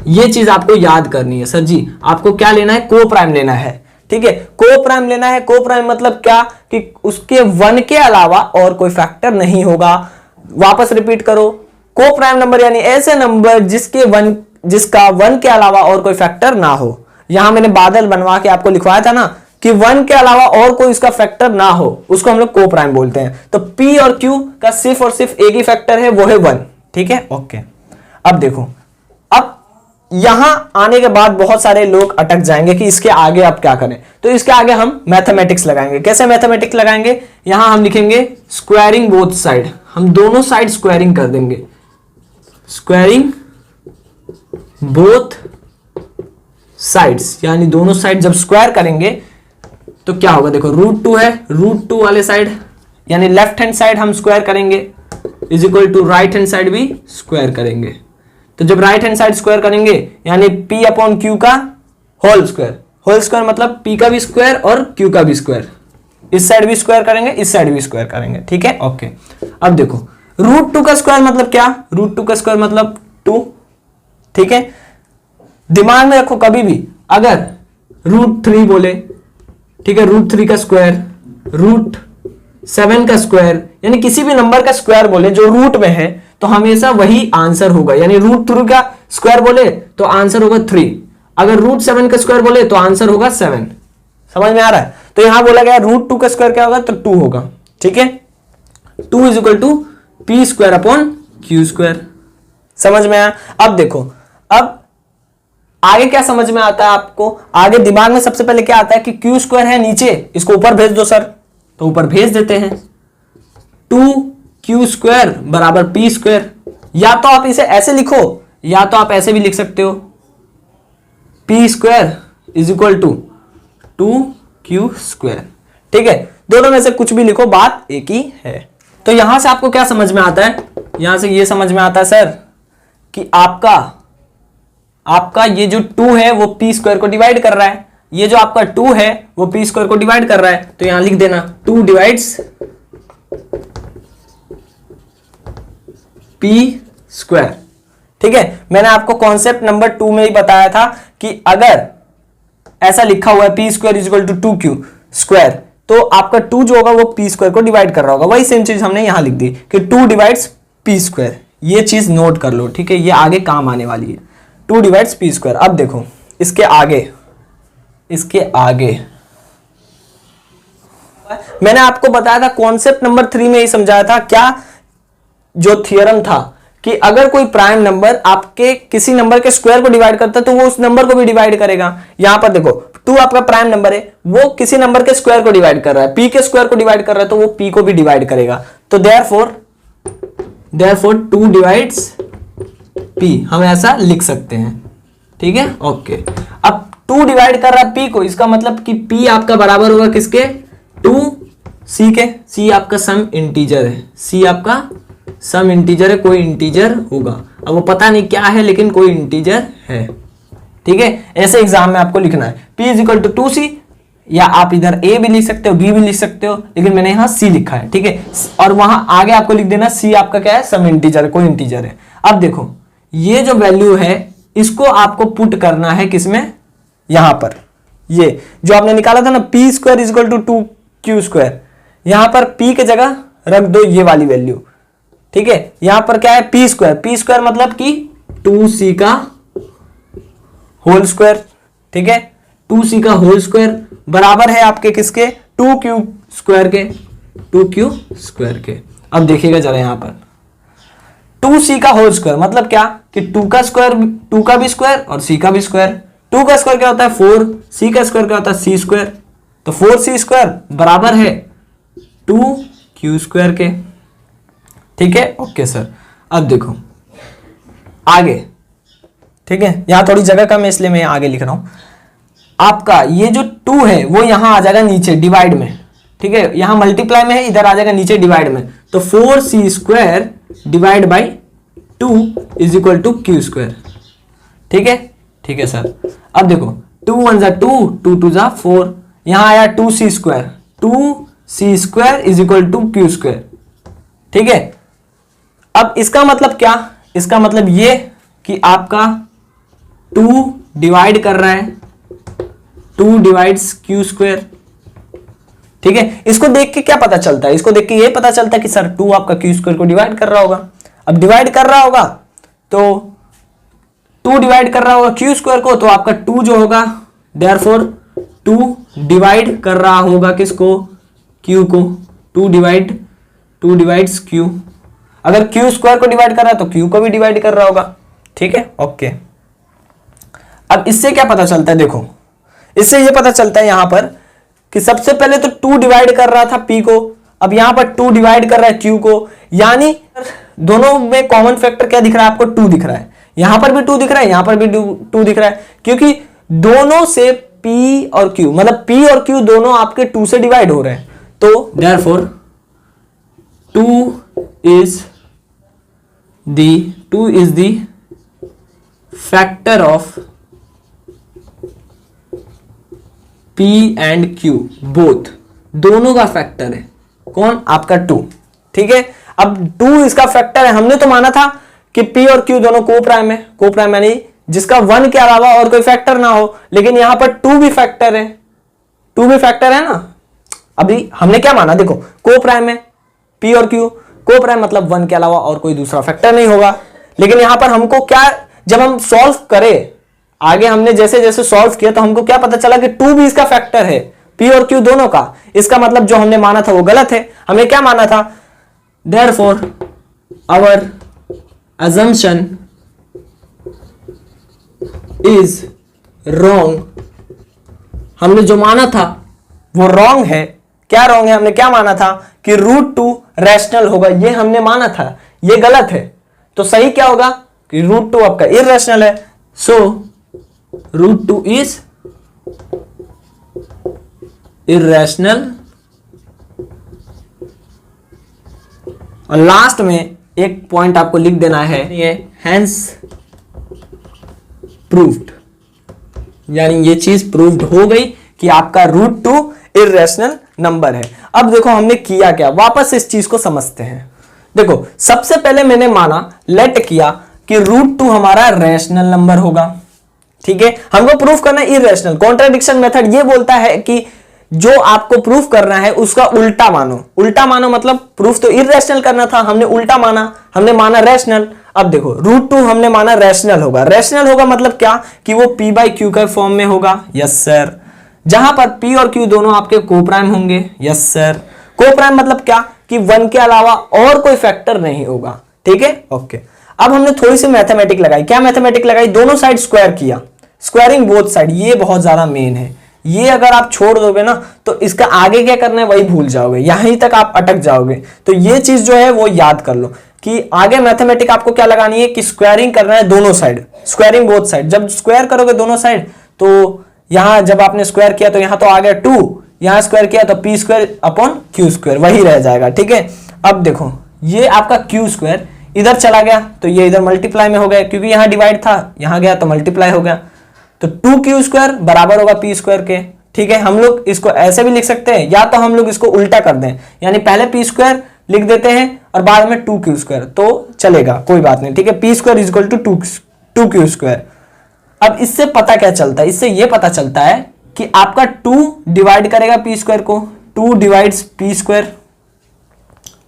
[SPEAKER 2] ये चीज आपको याद करनी है सर जी। आपको क्या लेना है? को-प्राइम लेना है, ठीक है, को-प्राइम लेना है। को-प्राइम मतलब क्या कि उसके वन के अलावा और कोई फैक्टर नहीं होगा। वापस रिपीट करो, को-प्राइम नंबर यानी ऐसे नंबर जिसका वन के अलावा और कोई फैक्टर ना हो। यहां मैंने बादल बनवा के आपको लिखवाया था ना कि वन के अलावा और कोई इसका फैक्टर ना हो, उसको हम लोग को-प्राइम बोलते हैं। तो P और Q का सिर्फ और सिर्फ एक ही फैक्टर है, वो है 1, ठीक है, ओके। अब देखो, अब यहां आने के बाद बहुत सारे लोग अटक जाएंगे कि इसके आगे अब क्या करें। तो इसके आगे हम मैथमेटिक्स लगाएंगे। कैसे मैथमेटिक्स लगाएंगे? यहां हम लिखेंगे स्क्वायरिंग बोथ साइड, हम दोनों साइड स्क्वायरिंग कर देंगे, स्क्वायरिंग बोथ साइड्स, यानी दोनों साइड जब स्क्वायर करेंगे तो क्या होगा? देखो रूट टू है, रूट टू वाले साइड यानी लेफ्ट हैंड साइड हम स्क्वायर करेंगे is equal to right hand side भी स्क्वायर करेंगे। तो जब राइट हैंड साइड स्क्वायर करेंगे यानी P अपॉन Q का होल स्क्वायर मतलब P का भी स्क्वायर और Q का भी स्क्वायर, इस साइड भी स्क्वायर करेंगे, इस साइड भी स्क्वायर करेंगे, ठीक है, ओके। अब देखो रूट टू का स्क्वायर मतलब क्या? रूट टू का स्क्वायर मतलब 2, ठीक है। दिमाग में रखो कभी भी अगर रूट 3 बोले, ठीक है, रूट 3 का स्क्वायर, रूट 7 का स्क्वायर, यानी किसी भी नंबर का स्क्वायर बोले जो रूट में है तो हमेशा वही आंसर होगा। यानी रूट 3 का स्क्वायर बोले तो आंसर होगा 3, अगर रूट 7 का स्क्वायर बोले तो आंसर होगा 7। समझ में आ रहा है? तो यहां बोला गया रूट 2 का स्क्वायर क्या होगा? तो 2 होगा, ठीक है। 2 is equal to P square upon Q square. समझ में आया? अब देखो, अब आगे क्या समझ में आता है आपको? आगे दिमाग में सबसे पहले क्या आता है कि Q स्क्वायर है नीचे, इसको ऊपर भेज दो सर, तो ऊपर भेज देते हैं। 2Q स्क्वायर बराबर P स्क्वायर। या तो आप इसे ऐसे लिखो या तो आप ऐसे भी लिख सकते हो, P square is equal to 2Q square, ठीक है। दोनों में से कुछ भी लिखो, बात एक ही है। तो यहां से आपको क्या समझ में आता है? यहां से ये समझ में आता है सर कि आपका ये जो 2 है वो P स्क्वायर को डिवाइड कर रहा है, ये जो आपका 2 है वो P स्क्वायर को डिवाइड कर रहा है। तो यहां लिख देना 2 डिवाइड्स P स्क्वायर, ठीक है। मैंने आपको कॉन्सेप्ट नंबर 2 में ही बताया था कि अगर ऐसा लिखा हुआ है P square is equal to 2Q square, तो आपका 2 जो होगा वो P स्क्वायर को डिवाइड कर रहा होगा। वही सेम चीज हमने यहां लिख दी कि 2 डिवाइड्स P स्क्वायर। ये चीज नोट कर लो, ठीक है, ये आगे काम आने वाली है। 2 डिवाइड्स P स्क्वायर। अब देखो इसके आगे मैंने आपको बताया था कॉन्सेप्ट नंबर 3 में ही समझाया था क्या, जो थियरम था कि अगर कोई प्राइम नंबर आपके किसी नंबर के स्क्वायर को डिवाइड करता है तो वो उस नंबर को भी डिवाइड करेगा। यहां पर देखो 2 आपका प्राइम नंबर है, वो किसी नंबर के स्क्वायर को डिवाइड कर रहा है, p के स्क्वायर को डिवाइड कर रहा है तो वो p को भी डिवाइड करेगा। तो देयरफॉर 2 डिवाइड्स p, हम ऐसा लिख सकते हैं। ठीक है, ओके। अब 2 डिवाइड कर रहा है p को, इसका मतलब कि p आपका बराबर होगा किसके, 2c के। c आपका सम इंटीजर है, c आपका सम इंटीजर है, कोई इंटीजर होगा। अब वो पता नहीं क्या है लेकिन कोई इंटीजर है। ठीक है, ऐसे एग्जाम में आपको लिखना है p is equal to 2c, या आप इधर a भी लिख सकते हो, b भी लिख सकते हो, लेकिन मैंने यहाँ c लिखा है। ठीक है, और वहां आगे आपको लिख देना c आपका क्या है, सम इंटीजर है, कोई इंटीजर है। अब देखो ये जो वैल्यू है इसको आपको पुट करना है किसमें, यहां पर ये जो आपने निकाला था ना p square is equal to 2q square, यहां पर p की जगह रख दो ये वाली वैल्यू। ठीक है, यहां पर क्या है, p स्क्वायर मतलब कि 2c का होल स्क्वायर। ठीक है, 2c का होल स्क्वायर बराबर है आपके किसके, 2q स्क्वायर के। अब देखिएगा जरा यहां पर 2c का होल स्क्वायर मतलब क्या कि 2 का स्क्वायर, 2 का भी स्क्वायर और c का भी स्क्वायर। 2 का स्क्वायर क्या होता है 4, c का स्क्वायर क्या होता है c स्क्वायर, तो 4c स्क्वायर बराबर है 2q स्क्वायर के। ठीक है, ओके सर। अब देखो आगे, ठीक है, यहां थोड़ी जगह कम है इसलिए मैं आगे लिख रहा हूं। आपका ये जो 2 है वो यहां आ जाएगा नीचे डिवाइड में। ठीक है, यहां मल्टीप्लाई में है, इधर आ जाएगा नीचे डिवाइड में, तो 4c square divide by 2 is equal to q square. ठीक है सर। अब देखो 2 1 जा 2, 2 2 जा 4, यहां आया 2c square is equal to q square. ठीक है, अब इसका मतलब क्या, इसका मतलब ये कि आपका 2 डिवाइड कर रहा है, 2 डिवाइड्स q स्क्वायर। ठीक है, इसको देख के क्या पता चलता है, इसको देख के ये पता चलता है कि सर 2 आपका q स्क्वायर को डिवाइड कर रहा होगा। अब डिवाइड कर रहा होगा तो 2 डिवाइड कर रहा होगा q स्क्वायर को, तो आपका 2 जो होगा देयरफॉर 2 डिवाइड कर रहा होगा किसको, q को। 2 डिवाइड्स q, अगर q स्क्वायर को डिवाइड कर रहा है तो q को भी डिवाइड कर रहा होगा। ठीक है, ओके। अब इससे क्या पता चलता है, देखो इससे ये पता चलता है यहां पर कि सबसे पहले तो 2 डिवाइड कर रहा था p को, अब यहां पर 2 डिवाइड कर रहा है q को, यानी दोनों में कॉमन फैक्टर क्या दिख रहा है आपको, 2 दिख रहा है। यहां पर भी 2 दिख रहा है, यहां पर भी 2 दिख रहा है, क्योंकि दोनों से p और q, मतलब p और q दोनों आपके 2 से डिवाइड हो रहे हैं। तो therefore 2 is the factor of p and q both, दोनों का फैक्टर है कौन, आपका 2। ठीक है, अब 2 इसका फैक्टर है, हमने तो माना था कि p और q दोनों को प्राइम है, को प्राइम यानी जिसका 1 के अलावा और कोई फैक्टर ना हो, लेकिन यहां पर 2 भी फैक्टर है, 2 भी फैक्टर है ना। अभी हमने क्या माना, देखो को प्राइम है p और q, को प्राइम मतलब 1 के अलावा और कोई दूसरा फैक्टर नहीं होगा। लेकिन यहां पर हमको क्या, जब हम सॉल्व करें आगे, हमने जैसे जैसे सॉल्व किया तो हमको क्या पता चला कि 2 भी इसका फैक्टर है, p और q दोनों का। इसका मतलब जो हमने माना था वो गलत है। हमने क्या माना था, therefore our assumption is wrong, हमने जो माना था वो रॉन्ग है। क्या रॉन्ग है, हमने क्या माना था कि √2 रैशनल होगा, ये हमने माना था, ये गलत है। तो सही क्या होगा कि √2 आपका इररेशनल है, सो √2 इज इररेशनल। और लास्ट में एक पॉइंट आपको लिख देना है, ये हैंस प्रूव्ड, यानी ये चीज प्रूव्ड हो गई कि आपका √2 इररेशनल नंबर है। अब देखो हमने किया क्या, वापस इस चीज को समझते हैं। देखो सबसे पहले मैंने माना, लेट किया कि √2 हमारा रैशनल नंबर होगा। ठीक है, हमको प्रूफ करना है इररेशनल। कॉन्ट्राडिक्शन मेथड ये बोलता है कि जो आपको प्रूफ करना है उसका उल्टा मानो। उल्टा मानो मतलब प्रूफ तो इररेशनल करना था, हमने उल्टा माना, हमने माना रैशनल। अब देखो √2 हमने माना रैशनल होगा। रैशनल होगा मतलब क्या कि वो p/q के फॉर्म में होगा। यस सर, जहां पर p और q दोनों आपके को प्राइम होंगे। यस सर, को प्राइम मतलब क्या कि 1 के अलावा और कोई फैक्टर नहीं होगा। ठीक है, ओके। अब हमने थोड़ी सी मैथमेटिक लगाई। क्या मैथमेटिक लगाई? दोनों साइड स्क्वायर किया, स्क्वायरिंग बोथ साइड। ये बहुत ज्यादा मेन है, ये अगर आप छोड़ दोगे ना तो इसका आगे क्या करना है वही भूल जाओगे, यहीं तक आप अटक जाओगे। तो ये चीज जो है वो याद कर लो कि आगे मैथमेटिक आपको क्या लगानी है कि स्क्वायरिंग करना है दोनों साइड, स्क्वायरिंग बोथ साइड। जब स्क्वायर करोगे दोनों साइड तो यहां जब आपने स्क्वायर किया तो यहां तो आ गया 2, यहां स्क्वायर किया तो p square upon q square वही रह जाएगा। ठीक है, अब देखो ये आपका q स्क्वायर इधर चला गया तो ये इधर मल्टीप्लाई में हो गया, क्योंकि यहां डिवाइड था, यहां गया तो मल्टीप्लाई हो गया। तो 2q स्क्वायर बराबर होगा p स्क्वायर के। ठीक है, हम लोग इसको ऐसे भी लिख सकते हैं या तो हम लोग इसको उल्टा कर दें, यानी पहले p स्क्वायर लिख देते हैं और बाद में 2q स्क्वायर, तो चलेगा, कोई बात नहीं। ठीक है, p square is equal to 2q square. अब इससे पता क्या चलता है? इससे ये पता चलता है कि आपका 2 डिवाइड करेगा p स्क्वायर को, 2 डिवाइड्स p स्क्वायर।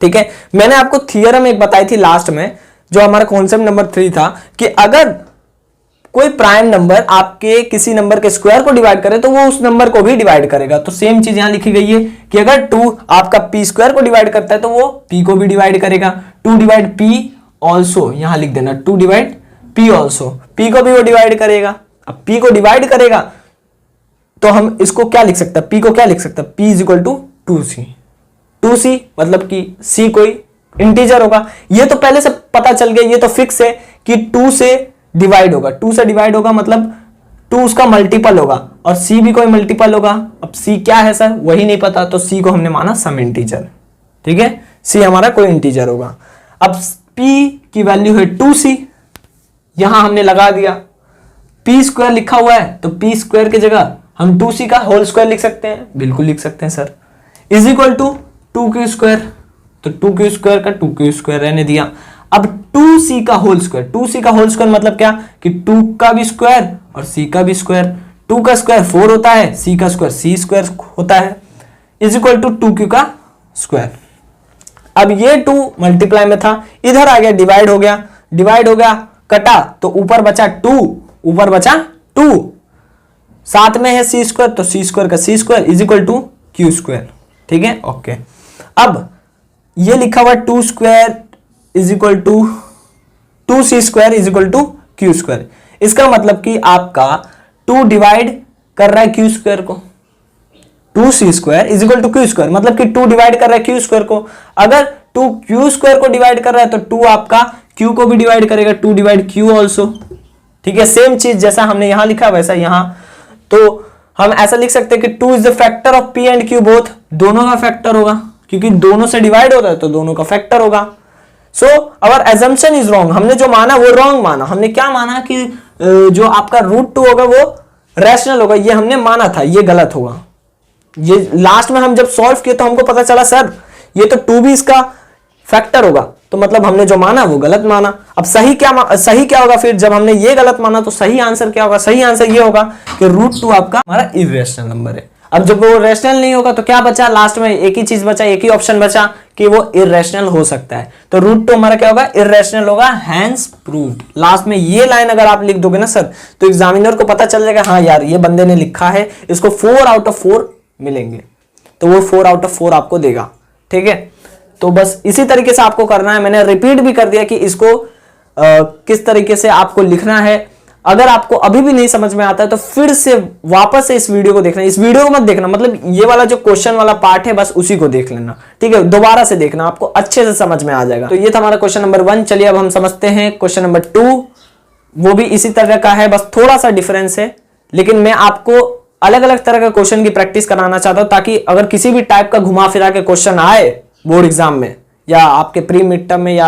[SPEAKER 2] ठीक है, मैंने आपको थियरम एक बताई थी लास्ट में, जो हमारा कॉन्सेप्ट नंबर 3 था कि अगर कोई प्राइम नंबर आपके किसी नंबर के स्क्वायर को डिवाइड करे तो वो उस नंबर को भी डिवाइड करेगा। तो सेम चीज यहां लिखी गई है कि अगर 2 आपका p स्क्वायर को डिवाइड करता है तो वो p को भी डिवाइड करेगा। 2 डिवाइड p ऑल्सो, यहां लिख देना 2 डिवाइड p ऑल्सो, p को भी वो डिवाइड करेगा। अब p को डिवाइड करेगा तो हम इसको क्या लिख सकते हैं? p को क्या लिख सकते हैं? p is equal to 2c। 2c मतलब कि c कोई इंटीजर होगा। ये तो पहले से पता चल गया, ये तो फिक्स है कि 2 से डिवाइड होगा। 2 से डिवाइड होगा मतलब 2 उसका मल्टीपल होगा और c भी कोई मल्टीपल होगा। अब c क्या है सर वही नहीं पता, तो c को हमने माना सम इंटीजर। ठीक है, c हमारा कोई इंटीजर होगा। अब p की वैल्यू है 2c, यहां हमने लगा दिया। p स्क्वायर लिखा हुआ है तो p स्क्वायर की जगह हम 2c का होल स्क्वायर लिख सकते हैं, बिल्कुल लिख सकते हैं sir. Is equal to 2q square, तो 2q स्क्वायर का 2q स्क्वायर रहने दिया। अब 2c का होल स्क्वायर, 2c का होल स्क्वायर मतलब क्या कि 2 का भी स्क्वायर और c का भी स्क्वायर। 2 का स्क्वायर 4 होता है, c का स्क्वायर c स्क्वायर होता है, इज इक्वल टू 2q का स्क्वायर। अब ये 2 मल्टीप्लाई में था, इधर आ गया डिवाइड हो गया, डिवाइड हो गया कटा तो ऊपर बचा 2, ऊपर बचा 2, साथ में है c स्क्वायर तो c स्क्वायर का c square is equal to q square. ठीक है, ओके। अब ये लिखा हुआ 2 square is equal to 2c square is equal to q square. इसका मतलब कि आपका 2 डिवाइड कर रहा है q स्क्वायर को, 2c square is equal to q square मतलब कि 2 डिवाइड कर रहा है q स्क्वायर को। अगर 2 q स्क्वायर को डिवाइड कर रहा है तो 2 आपका q को भी डिवाइड करेगा, 2 डिवाइड q ऑल्सो। ठीक है, सेम चीज जैसा हमने यहां लिखा वैसा यहां, तो हम ऐसा लिख सकते हैं कि 2 is the factor of p and q both, दोनों का फैक्टर होगा, क्योंकि दोनों से डिवाइड होता है तो दोनों का फैक्टर होगा। सो अवर एजम्पशन इज रॉन्ग, हमने जो माना वो रॉन्ग माना। हमने क्या माना कि जो आपका √2 होगा वो रैशनल होगा, ये हमने माना था, ये गलत होगा। ये लास्ट में हम जब सॉल्व किए तो हमको पता चला सर ये तो 2 भी इसका फैक्टर होगा, तो मतलब हमने जो माना वो गलत माना। अब सही क्या होगा फिर? जब हमने ये गलत माना तो सही आंसर क्या होगा? सही आंसर ये होगा कि √2 आपका हमारा इर्रेशनल नंबर है। अब जब वो रैशनल नहीं होगा तो क्या बचा? लास्ट में एक ही चीज बचा, एक ही ऑप्शन बचा कि वो इर्रेशनल हो सकता है, तो √2 हमारा क्या होगा? इर्रेशनल होगा, हैंस प्रूव्ड। लास्ट में ये लाइन अगर आप लिख दोगे ना सर तो एग्जामिनर को पता चल जाएगा हाँ यार ये बंदे ने लिखा है, इसको 4 आउट ऑफ 4 मिलेंगे, तो वो 4 आउट ऑफ 4 आपको देगा। ठीक है, तो बस इसी तरीके से आपको करना है। मैंने रिपीट भी कर दिया कि इसको किस तरीके से आपको लिखना है। अगर आपको अभी भी नहीं समझ में आता है तो फिर से वापस से इस वीडियो को देखना, इस वीडियो को मत देखना, मतलब ये वाला जो क्वेश्चन वाला पार्ट है बस उसी को देख लेना। ठीक है, दोबारा से देखना, आपको अच्छे से समझ में आ जाएगा। तो ये था हमारा क्वेश्चन नंबर 1। चलिए अब हम समझते हैं क्वेश्चन नंबर 2। वो भी इसी तरह का है, बस थोड़ा सा डिफरेंस है, लेकिन मैं आपको अलग अलग तरह का क्वेश्चन की प्रैक्टिस कराना चाहता हूं ताकि अगर किसी भी टाइप का घुमा फिरा के क्वेश्चन आए बोर्ड एग्जाम में या आपके प्री मिड टर्म में या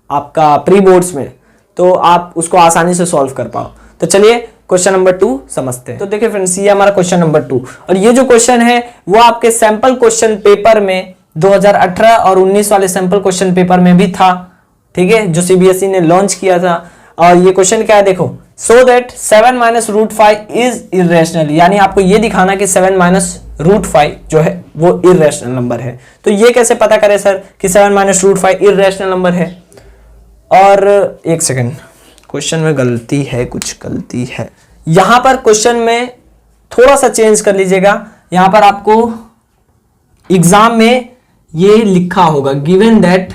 [SPEAKER 2] आपका प्री बोर्ड्स में तो आप उसको आसानी से सॉल्व कर पाओ। तो चलिए क्वेश्चन नंबर 2 समझते हैं। तो देखिए फ्रेंड्स, ये हमारा क्वेश्चन नंबर 2 और ये जो क्वेश्चन है वो आपके सैंपल क्वेश्चन पेपर में 2018 और 19 वाले सैंपल क्वेश्चन पेपर में भी था। ठीक है, जो सीबीएसई ने लॉन्च किया था। और ये क्वेश्चन क्या है देखो, so that 7 minus √5 is irrational, यानी आपको ये दिखाना कि 7 माइनस √5 जो है वो इर्रेशनल नंबर है। तो ये कैसे पता करें सर कि 7 माइनस √5 इर्रेशनल नंबर है? और एक सेकंड, क्वेश्चन में गलती है, कुछ गलती है। यहां पर क्वेश्चन में थोड़ा सा चेंज कर लीजिएगा। यहां पर आपको एग्जाम में ये लिखा होगा गिवन दैट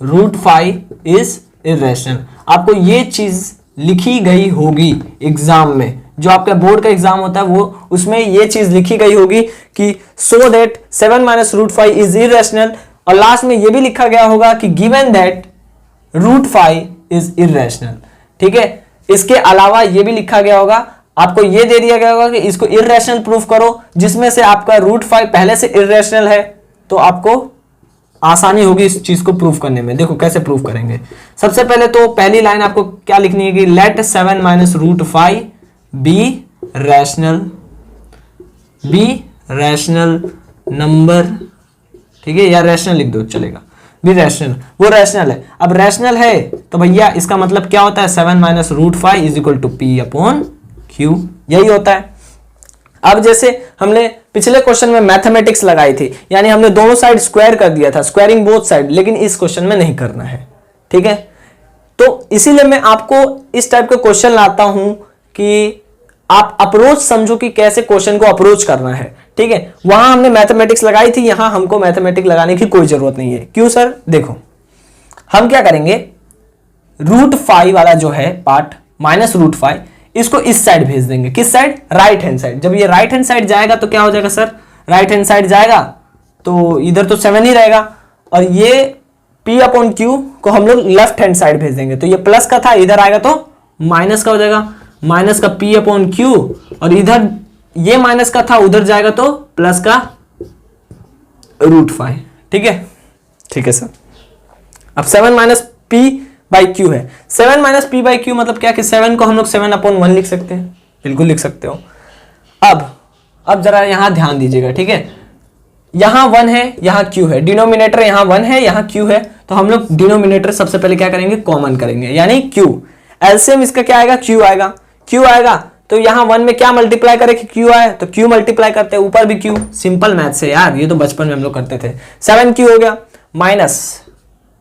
[SPEAKER 2] √5 इज इरेशनल। आपको ये चीज लिखी गई होगी एग्जाम में, जो आपका बोर्ड का एग्जाम होता है वो उसमें ये चीज लिखी गई होगी कि सो दैट 7 - √5 इज इरेशनल, और लास्ट में ये भी लिखा गया होगा कि गिवन दैट √5 इज इरेशनल। ठीक है, इसके अलावा ये भी लिखा गया होगा, आपको ये दे दिया गया होगा कि इसको इरेशनल प्रूफ करो, जिसमें से आपका √5 पहले से इरेशनल है, तो आपको आसानी होगी इस चीज को प्रूफ करने में। देखो कैसे प्रूफ करेंगे। सबसे पहले तो पहली लाइन आपको क्या लिखनी है कि लेट 7 - √5 बी रैशनल नंबर। ठीक है, या रैशनल लिख दो चलेगा, भी रैशनल, वो रैशनल है। अब रैशनल है तो भैया इसका मतलब क्या होता है 7 - √5 इज इक्वल टू P/Q, यही होता है। अब जैसे हमने पिछले क्वेश्चन में मैथमेटिक्स लगाई थी, यानी हमने दोनों साइड स्क्वायर कर दिया था, स्क्वायरिंग बोथ साइड, लेकिन इस क्वेश्चन में नहीं करना है। ठीक है, तो इसीलिए मैं आपको इस टाइप के क्वेश्चन लाता हूं कि आप अप्रोच समझो कि कैसे क्वेश्चन को अप्रोच करना है। ठीक है, वहां हमने मैथमेटिक्स लगाई थी, यहां हमको मैथमेटिक्स लगाने की कोई जरूरत नहीं है। क्यों सर? देखो हम क्या करेंगे, √5 वाला जो है पार्ट -√5 इसको इस साइड भेज देंगे। किस साइड? Right hand side. जब ये राइट हैंड साइड जाएगा तो क्या हो जाएगा सर? राइट हैंड साइड जाएगा तो इधर तो 7 ही रहेगा, और ये P/Q को हम लोग लेफ्ट हैंड साइड भेज देंगे, तो ये प्लस का था, इधर आएगा तो माइनस का हो जाएगा, माइनस का P/Q, और इधर ये माइनस का था, उधर जाएगा तो प्लस का √5। ठीक है, ठीक है सर। अब 7 - P/Q है। 7 - P/Q मतलब क्या कि 7 को हम लोग 7/1 लिख सकते हैं, बिल्कुल लिख सकते हो। अब जरा यहां ध्यान दीजिएगा। ठीक है, यहां 1 है, यहां Q है, डिनोमिनेटर यहां 1 है, यहां Q है, तो हम लोग डिनोमिनेटर सबसे पहले क्या करेंगे, कॉमन करेंगे, यानी Q। एलसीएम इसका क्या आएगा? Q आएगा। Q आएगा तो यहां 1 में क्या मल्टीप्लाई करें कि Q आए, तो Q मल्टीप्लाई करते हैं, ऊपर भी Q। सिंपल मैथ से यार, ये तो बचपन में हम लोग करते थे। 7Q हो गया, माइनस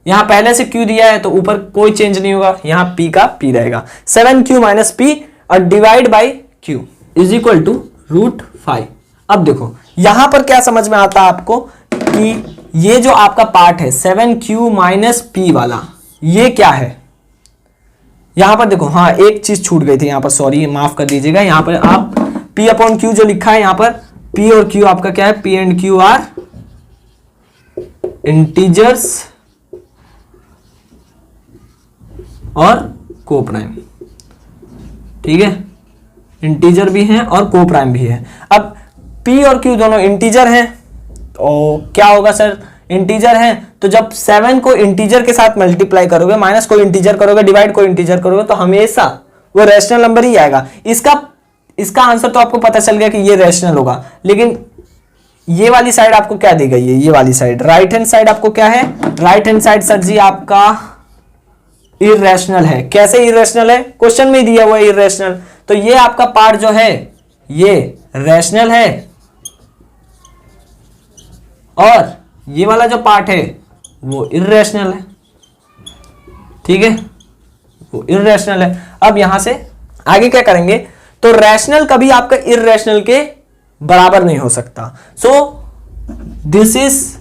[SPEAKER 2] यहां पहले से Q दिया है तो ऊपर कोई चेंज नहीं होगा, यहां P का P रहेगा। 7Q - P और divide by Q is equal to √5। अब देखो यहां पर क्या समझ में आता है आपको कि ये जो आपका पार्ट है 7Q - P वाला, ये क्या है? यहां पर देखो, हाँ एक चीज छूट गई थी यहां पर, सॉरी माफ कर दीजिएगा। यहां पर आप P/Q जो लिखा है, यहां पर P और Q आपका क्या है? P and Q are integers और कोप्राइम। ठीक है, इंटीजर भी हैं और कोप्राइम भी है। अब P और Q दोनों इंटीजर हैं, तो क्या होगा सर? इंटीजर हैं तो जब 7 को इंटीजर के साथ मल्टीप्लाई करोगे, माइनस को इंटीजर करोगे, डिवाइड को इंटीजर करोगे, तो हमेशा वो रैशनल नंबर ही आएगा। इसका आंसर तो आपको पता चल गया कि ये रैशनल होगा, लेकिन ये वाली साइड आपको क्या दी गई है? ये वाली साइड, राइट हैंड साइड आपको क्या है? राइट हैंड साइड सर जी आपका इरेशनल है। कैसे इरेशनल है? क्वेश्चन में दिया हुआ है इरेशनल। तो ये आपका पार्ट जो है ये रैशनल है, और ये वाला जो पार्ट है वो इरेशनल है। ठीक है, वो इरेशनल है। अब यहां से आगे क्या करेंगे, तो रैशनल कभी आपका इरेशनल के बराबर नहीं हो सकता। So this is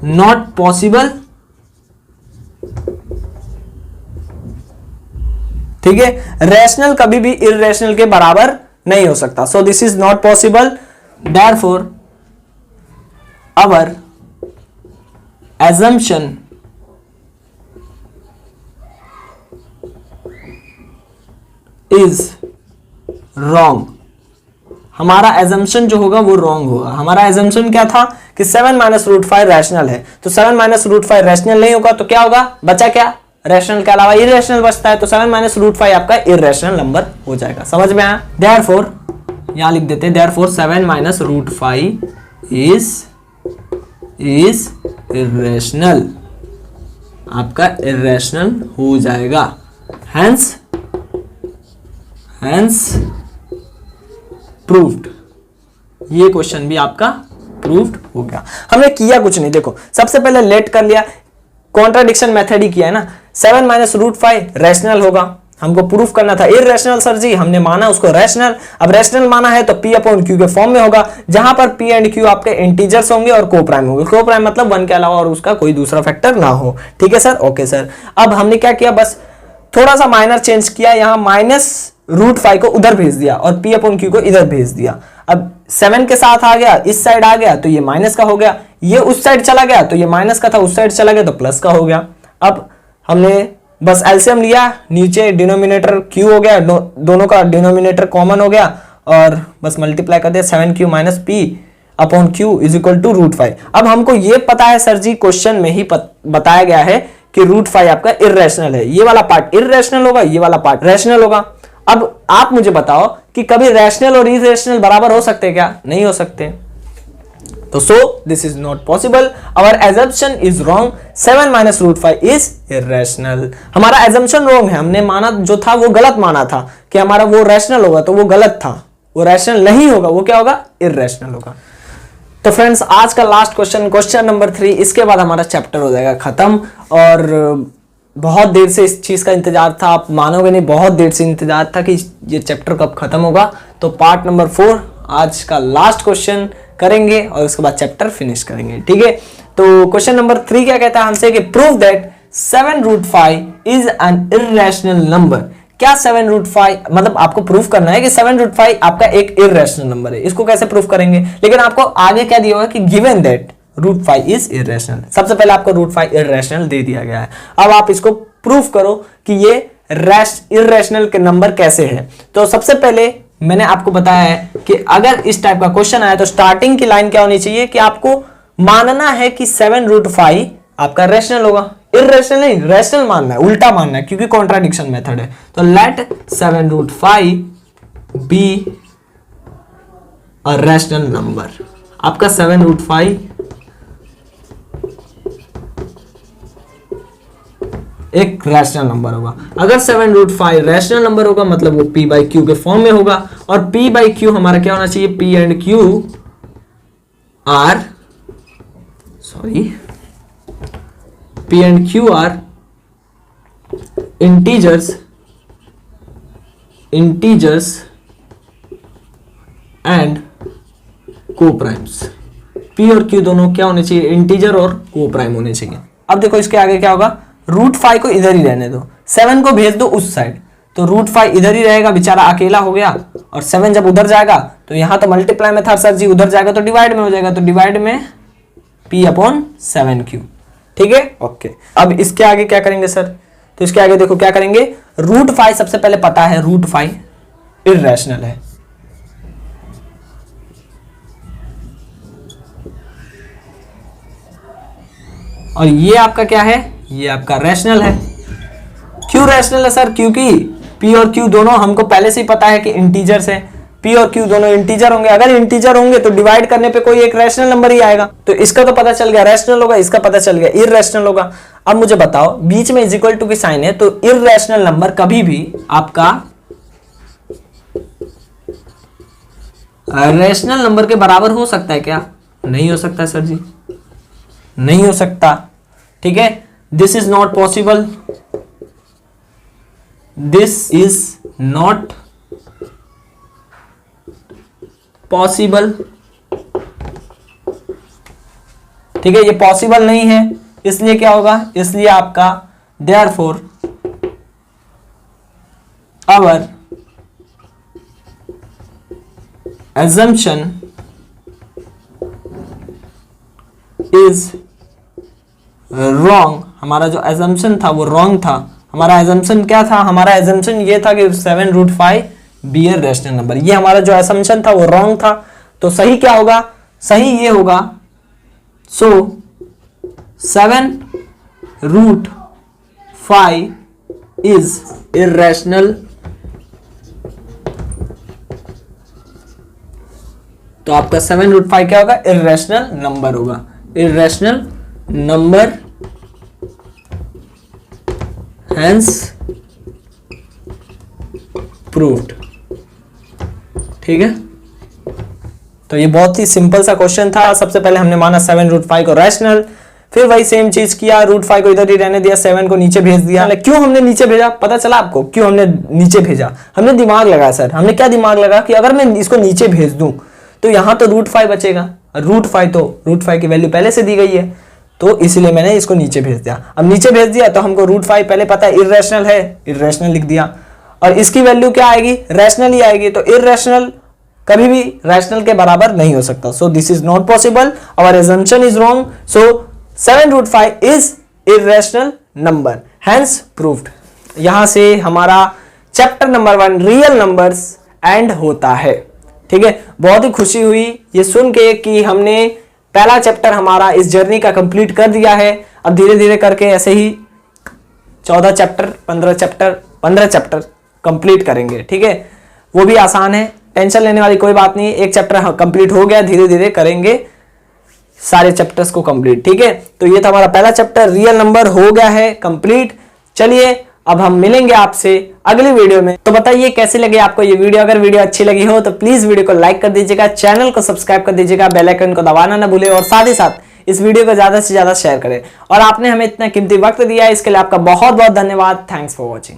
[SPEAKER 2] not possible. ठीक है, रैशनल कभी भी इरेशनल के बराबर नहीं हो सकता। So this is not possible, therefore our assumption is wrong। हमारा एजम्पशन जो होगा वो रॉन्ग होगा। हमारा एजम्पशन क्या था कि 7 - √5 रैशनल है, तो 7 - √5 रैशनल नहीं होगा, तो क्या होगा? बचा क्या? रैशनल के अलावा इरेशनल बचता है, तो 7 - √5 आपका इरेशनल नंबर हो जाएगा। समझ में आया? देयरफॉर यहां लिख देते हैं, देयरफॉर 7 - √5 इज इरेशनल, आपका इरेशनल हो जाएगा। Hence proved. ये क्वेश्चन भी आपका प्रूव्ड हो गया। हमने किया कुछ नहीं, देखो सबसे पहले लेट कर लिया, कॉन्ट्राडिक्शन मेथड ही किया है ना। 7 माइनस रूट 5 रैशनल होगा, हमको प्रूफ करना था इररेशनल सर जी, हमने माना उसको रैशनल। अब रैशनल माना है तो P अपॉन Q के फॉर्म में होगा, जहां पर P एंड Q आपके इंटीजर्स होंगे और को प्राइम होंगे। को प्राइम मतलब 1 के अलावा और उसका कोई दूसरा फैक्टर ना हो। ठीक है सर, ओके सर। अब हमने क्या किया, बस थोड़ा सा माइनर चेंज किया, यहाँ माइनस रूट 5 को उधर भेज दिया और P अपॉन Q को इधर भेज दिया। अब 7 के साथ आ गया, इस साइड आ गया तो ये माइनस का हो गया, ये उस साइड चला गया तो ये माइनस का था, उस साइड चला गया तो प्लस का हो गया। अब हमने बस एलसीएम लिया, नीचे डिनोमिनेटर Q हो गया, दोनों का डिनोमिनेटर कॉमन हो गया और बस मल्टीप्लाई कर दिया 7Q minus P upon Q is equal to root 5। अब हमको ये पता है सर जी, क्वेश्चन में ही बताया गया है कि रूट 5 आपका इररेशनल है, ये वाला पार्ट इररेशनल होगा, ये वाला पार्ट रैशनल होगा। अब आप मुझे बताओ कि कभी रैशनल और इररेशनल बराबर हो सकते हैं क्या? नहीं हो सकते। तो so this is not possible, our assumption is wrong, 7 minus root 5 is irrational. हमारा एजम्पशन रॉन्ग है, हमने माना जो था वो गलत माना था कि हमारा वो रैशनल होगा, तो वो गलत था, वो रैशनल नहीं होगा, वो क्या होगा? इररेशनल होगा। तो फ्रेंड्स आज का लास्ट क्वेश्चन, क्वेश्चन नंबर 3, इसके बाद हमारा चैप्टर हो जाएगा खत्म। और बहुत देर से इस चीज का इंतजार था, आप मानोगे नहीं, बहुत देर से इंतजार था कि ये चैप्टर कब खत्म होगा। तो पार्ट नंबर 4 आज का लास्ट क्वेश्चन करेंगे और उसके बाद चैप्टर फिनिश करेंगे। ठीक है, तो क्वेश्चन नंबर 3 क्या कहता है हमसे कि prove that 7 root 5 is an irrational number. क्या 7 रूट 5 मतलब आपको प्रूफ करना है कि 7 रूट 5 आपका एक इररेशनल नंबर है। इसको कैसे प्रूफ करेंगे, लेकिन आपको आगे क्या दिया हुआ है कि given that root 5 is irrational. सबसे पहले आपको रूट 5 इररेशनल दे दिया गया है, अब आप इसको प्रूफ करो कि ये इररेशनल के नंबर कैसे है। तो सबसे पहले मैंने आपको बताया है कि अगर इस टाइप का क्वेश्चन आया तो स्टार्टिंग की लाइन क्या होनी चाहिए कि आपको मानना है कि 7 रूट 5 आपका रैशनल होगा, इररेशनल नहीं, रैशनल मानना है, उल्टा मानना है क्योंकि कॉन्ट्राडिक्शन मेथड है। तो let 7 root 5 be a rational number. आपका 7 रूट 5 एक रैशनल नंबर होगा। अगर 7 रूट 5 रैशनल नंबर होगा मतलब वो P बाई Q के फॉर्म में होगा, और P बाई Q हमारा क्या होना चाहिए? P and Q are integers and coprimes. P और Q दोनों क्या होने चाहिए? इंटीजर और को प्राइम होने चाहिए। अब देखो इसके आगे क्या होगा, रूट 5 को इधर ही रहने दो, 7 को भेज दो उस साइड, तो रूट 5 इधर ही रहेगा, बेचारा अकेला हो गया। और 7 जब उधर जाएगा तो यहां तो मल्टीप्लाई में था सर जी, उधर जाएगा तो डिवाइड में हो जाएगा, तो डिवाइड में P अपॉन 7Q। ठीक है, ओके। अब इसके आगे क्या करेंगे सर? तो इसके आगे देखो क्या करेंगे, रूट 5 सबसे पहले पता है रूट 5 इररेशनल है, और ये आपका क्या है? ये आपका रैशनल है। क्यों रैशनल है सर? क्योंकि P और Q दोनों हमको पहले से ही पता है कि इंटीजर्स है, P और Q दोनों इंटीजर होंगे। अगर इंटीजर होंगे तो डिवाइड करने पे कोई एक रैशनल नंबर ही आएगा, तो इसका तो पता चल गया रैशनल होगा, इसका पता चल गया इररेशनल होगा। अब मुझे बताओ, बीच में इज इक्वल टू की साइन है, तो इररेशनल नंबर कभी भी आपका रैशनल नंबर के बराबर हो सकता है क्या? नहीं हो सकता सर जी, नहीं हो सकता। ठीक है, this is not possible, this is not possible. ठीक है, ये पॉसिबल नहीं है, इसलिए क्या होगा? इसलिए आपका therefore our assumption is wrong। हमारा जो assumption था वो wrong था। हमारा assumption क्या था? हमारा assumption ये था कि 7 root 5 be a rational number. ये हमारा जो assumption था वो wrong था, तो सही क्या होगा? सही ये होगा, so 7 रूट 5 is irrational। तो आपका 7 रूट 5 क्या होगा? इररेशनल नंबर होगा, इररेशनल नंबर, हेंस प्रूव्ड। ठीक है, तो ये बहुत ही सिंपल सा क्वेश्चन था। सबसे पहले हमने माना 7 रूट 5 को रैशनल, फिर वही सेम चीज किया, √5 को इधर ही रहने दिया, 7 को नीचे भेज दिया। क्यों हमने नीचे भेजा पता चला आपको? क्यों हमने नीचे भेजा? हमने दिमाग लगाया सर। हमने क्या दिमाग लगा कि अगर मैं इसको नीचे भेज दूं तो यहां तो √5 बचेगा, √5 की वैल्यू पहले से दी गई है, तो इसलिए मैंने इसको नीचे भेज दिया। अब नीचे भेज दिया तो हमको √5 पहले पता है इर्रेशनल है, इर्रेशनल लिख दिया, और इसकी वैल्यू क्या आएगी? रैशनल ही आएगी। तो इर्रेशनल कभी भी रैशनल के बराबर नहीं हो सकता। So this is not possible, our assumption is wrong. So 7√5 is irrational number, hence proved. यहां से हमारा chapter number 1 real numbers end होता है। ठीक है, बहुत ही खुशी हुई ये सुन के कि हमने पहला चैप्टर हमारा इस जर्नी का कंप्लीट कर दिया है। अब धीरे धीरे करके ऐसे ही 14 चैप्टर 15 चैप्टर कंप्लीट करेंगे। ठीक है, वो भी आसान है, टेंशन लेने वाली कोई बात नहीं। एक चैप्टर कंप्लीट हो गया, धीरे धीरे करेंगे सारे चैप्टर्स को कंप्लीट। ठीक है, तो ये था हमारा पहला चैप्टर, रियल नंबर हो गया है कंप्लीट। चलिए अब हम मिलेंगे आपसे अगली वीडियो में। तो बताइए कैसे लगे आपको ये वीडियो। अगर वीडियो अच्छी लगी हो तो प्लीज वीडियो को लाइक कर दीजिएगा, चैनल को सब्सक्राइब कर दीजिएगा, बेल आइकन को दबाना ना भूले, और साथ ही साथ इस वीडियो को ज्यादा से ज्यादा शेयर करें। और आपने हमें इतना कीमती वक्त दिया है, इसके लिए आपका बहुत बहुत धन्यवाद। Thanks for watching.